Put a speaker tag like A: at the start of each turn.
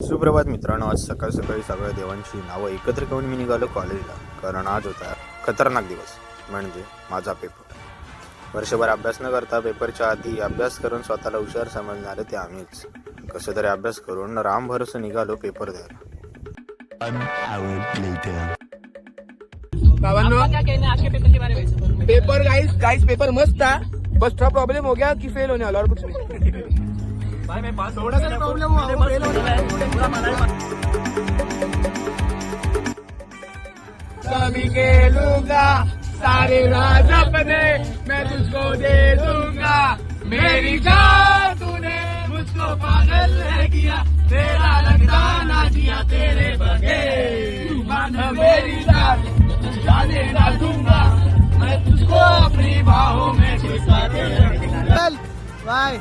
A: सुप्रभात मित्रांनो, आज सकाळ सकाळी सगळ्या देवांची नावं एकत्र करून मी निघालो कॉलेजला. कारण आज होता खतरनाक दिवस, म्हणजे माझा पेपर. वर्षभर अभ्यास न करता पेपरच्या आधी अभ्यास करून स्वतःला हुशार समजणारे ते आम्हीच. कसं तरी अभ्यास करून राम भरोसे निघालो पेपर द्यायला.
B: पेपर गाइस पेपर मस्त था, बस थोड़ा प्रॉब्लम हो गया कि फेल होने वाला, और कुछ नहीं. भाई मैं पास थोड़ा सा प्रॉब्लम हुआ, फेल होने वाला. सभी के लूंगा सारे राज अपने, मैं तुझको दे दूंगा मेरी जान. तूने मुझको पागल है किया, तेरा लगता ना जिया तेरे बगैर. मेरी जान जाने ना दूंगा मैं तुझको अपनी बाहों में. बाय.